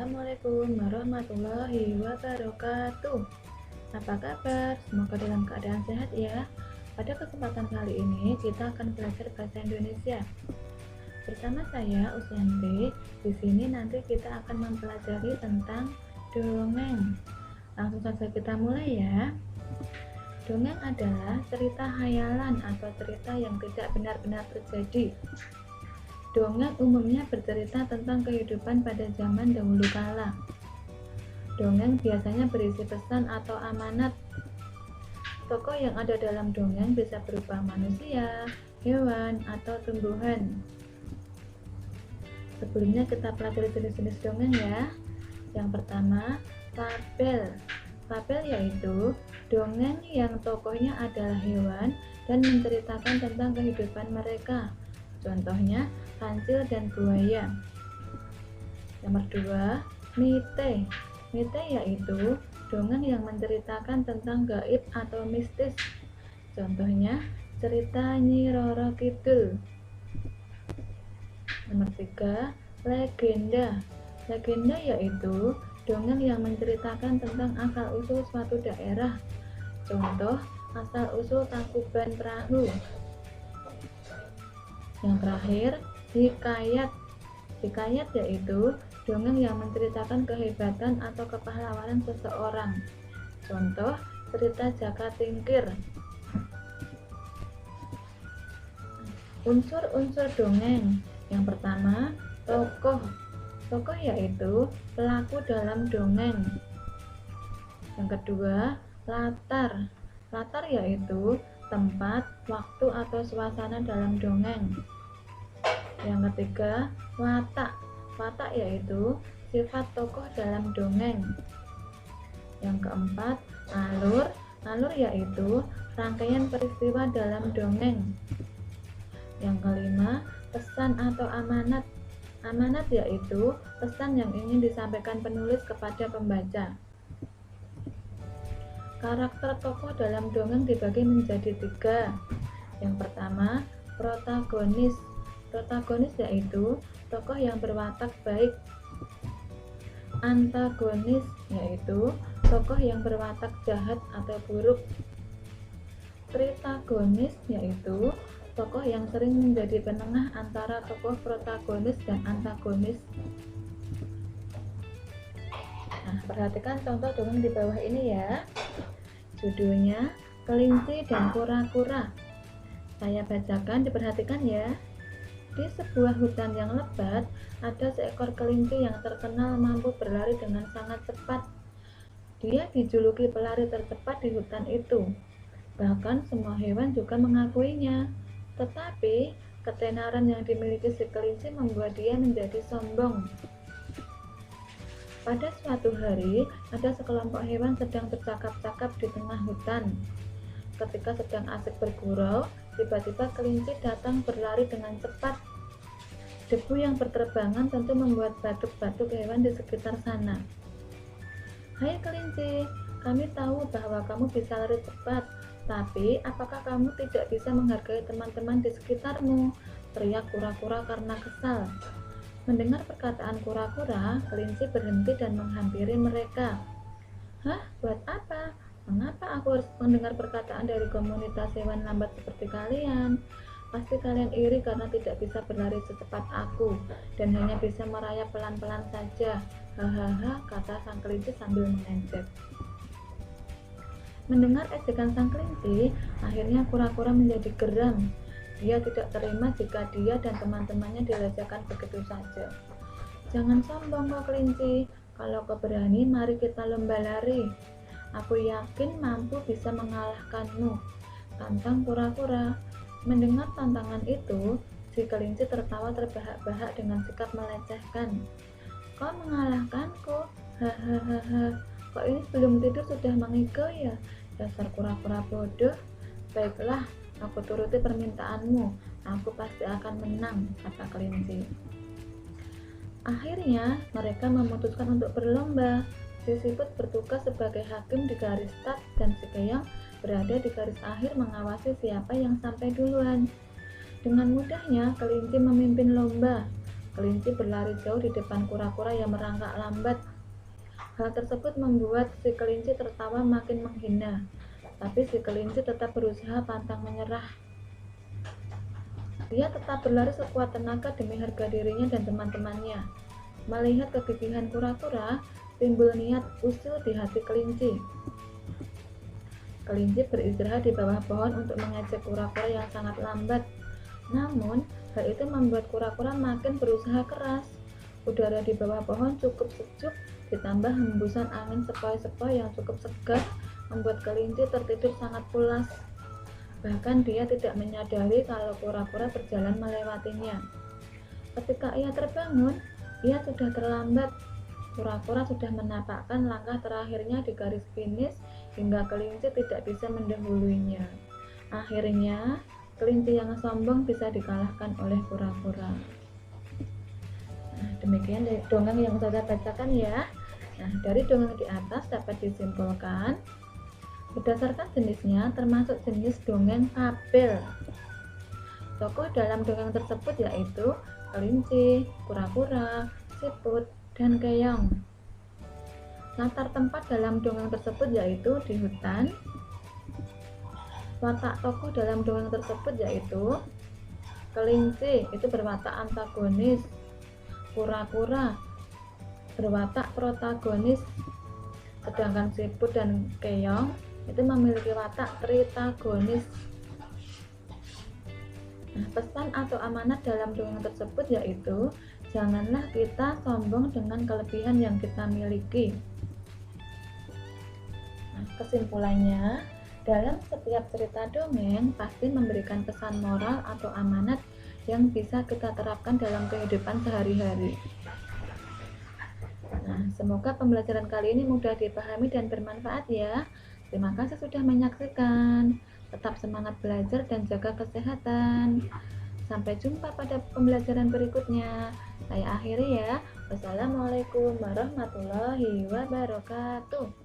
Assalamualaikum warahmatullahi wabarakatuh. Apa kabar? Semoga dalam keadaan sehat ya. Pada kesempatan kali ini kita akan belajar bahasa Indonesia. Bersama saya Usyanti. Di sini nanti kita akan mempelajari tentang dongeng. Langsung saja kita mulai ya. Dongeng adalah cerita hayalan atau cerita yang tidak benar-benar terjadi. Dongeng umumnya bercerita tentang kehidupan pada zaman dahulu kala. Dongeng biasanya berisi pesan atau amanat. Tokoh yang ada dalam dongeng bisa berupa manusia, hewan, atau tumbuhan. Sebelumnya kita pelajari jenis-jenis dongeng ya. Yang pertama, fabel. Fabel yaitu dongeng yang tokohnya adalah hewan dan menceritakan tentang kehidupan mereka. Contohnya, kancil dan buaya. Nomor 2, mite. Mite yaitu dongeng yang menceritakan tentang gaib atau mistis. Contohnya, cerita Nyi Roro Kidul. Nomor 3, legenda. Legenda yaitu dongeng yang menceritakan tentang asal-usul suatu daerah. Contoh, asal-usul Tangkuban Perahu. Yang terakhir, hikayat. Hikayat yaitu dongeng yang menceritakan kehebatan atau kepahlawanan seseorang. Contoh, cerita Jaka Tingkir. Unsur-unsur dongeng. Yang pertama, tokoh. Tokoh yaitu pelaku dalam dongeng. Yang kedua, latar. Latar yaitu tempat, waktu, atau suasana dalam dongeng. Yang ketiga, watak. Watak yaitu sifat tokoh dalam dongeng. Yang keempat, alur. Alur yaitu rangkaian peristiwa dalam dongeng. Yang kelima, pesan atau amanat. Amanat yaitu pesan yang ingin disampaikan penulis kepada pembaca. Karakter tokoh dalam dongeng dibagi menjadi 3. Yang pertama, protagonis. Protagonis yaitu tokoh yang berwatak baik. Antagonis yaitu tokoh yang berwatak jahat atau buruk. Tritagonis yaitu tokoh yang sering menjadi penengah antara tokoh protagonis dan antagonis. Nah, perhatikan contoh dongeng di bawah ini ya. Judulnya Kelinci dan Kura-kura. Saya bacakan, diperhatikan ya. Di sebuah hutan yang lebat, ada seekor kelinci yang terkenal mampu berlari dengan sangat cepat. Dia dijuluki pelari tercepat di hutan itu. Bahkan semua hewan juga mengakuinya. Tetapi, ketenaran yang dimiliki si kelinci membuat dia menjadi sombong. Pada suatu hari, ada sekelompok hewan sedang bercakap-cakap di tengah hutan. Ketika sedang asik bergurau, tiba-tiba kelinci datang berlari dengan cepat. Debu yang berterbangan tentu membuat batuk-batuk hewan di sekitar sana. "Hai kelinci, kami tahu bahwa kamu bisa lari cepat, tapi apakah kamu tidak bisa menghargai teman-teman di sekitarmu?" teriak kura-kura karena kesal. Mendengar perkataan kura-kura, kelinci berhenti dan menghampiri mereka. "Hah, buat apa? Mengapa aku harus mendengar perkataan dari komunitas hewan lambat seperti kalian? Pasti kalian iri karena tidak bisa berlari secepat aku dan hanya bisa merayap pelan-pelan saja. Hahaha," kata sang kelinci sambil mengejek. Mendengar ejekan sang kelinci, akhirnya kura-kura menjadi geram. Dia tidak terima jika dia dan teman-temannya dilecehkan begitu saja. "Jangan sombong kau kelinci, kalau kau berani mari kita lomba lari. Aku yakin mampu bisa mengalahkanmu," tantang kura-kura. Mendengar tantangan itu, si kelinci tertawa terbahak-bahak dengan sikap melecehkan. "Kau mengalahkanku? Hahaha, kok ini belum tidur sudah mengigau ya? Dasar kura-kura bodoh. Baiklah, aku turuti permintaanmu. Aku pasti akan menang," kata kelinci. Akhirnya, mereka memutuskan untuk berlomba. Si siput bertugas sebagai hakim di garis start dan si keong berada di garis akhir mengawasi siapa yang sampai duluan. Dengan mudahnya, kelinci memimpin lomba. kelinci berlari jauh di depan kura-kura yang merangkak lambat. Hal tersebut membuat si kelinci tertawa makin menghina, tapi si kelinci tetap berusaha pantang menyerah. Dia tetap berlari sekuat tenaga demi harga dirinya dan teman-temannya. Melihat kegigihan kura-kura, timbul niat usil di hati kelinci. Kelinci beristirahat di bawah pohon untuk mengejek kura-kura yang sangat lambat. Namun, hal itu membuat kura-kura makin berusaha keras. Udara di bawah pohon cukup sejuk, ditambah hembusan angin sepoi-sepoi yang cukup segar membuat kelinci tertidur sangat pulas. Bahkan dia tidak menyadari kalau kura-kura berjalan melewatinya. Ketika ia terbangun, ia sudah terlambat. Kura-kura sudah menapakkan langkah terakhirnya di garis finish hingga kelinci tidak bisa mendahuluinya. Akhirnya, kelinci yang sombong bisa dikalahkan oleh kura-kura. Nah, demikian dari dongeng yang saya bacakan ya. Nah, dari dongeng di atas dapat disimpulkan berdasarkan jenisnya termasuk jenis dongeng fabel. Tokoh dalam dongeng tersebut yaitu kelinci, kura-kura, siput, dan keong. Latar tempat dalam dongeng tersebut yaitu di hutan. Watak tokoh dalam dongeng tersebut yaitu kelinci itu berwatak antagonis, kura-kura berwatak protagonis, sedangkan siput dan keong itu memiliki watak tritagonis. Nah, pesan atau amanat dalam dongeng tersebut yaitu janganlah kita sombong dengan kelebihan yang kita miliki. Nah, kesimpulannya, dalam setiap cerita dongeng pasti memberikan pesan moral atau amanat yang bisa kita terapkan dalam kehidupan sehari-hari. Nah, semoga pembelajaran kali ini mudah dipahami dan bermanfaat ya. Terima kasih sudah menyaksikan. Tetap semangat belajar dan jaga kesehatan. Sampai jumpa pada pembelajaran berikutnya. Saya akhiri ya. Wassalamualaikum warahmatullahi wabarakatuh.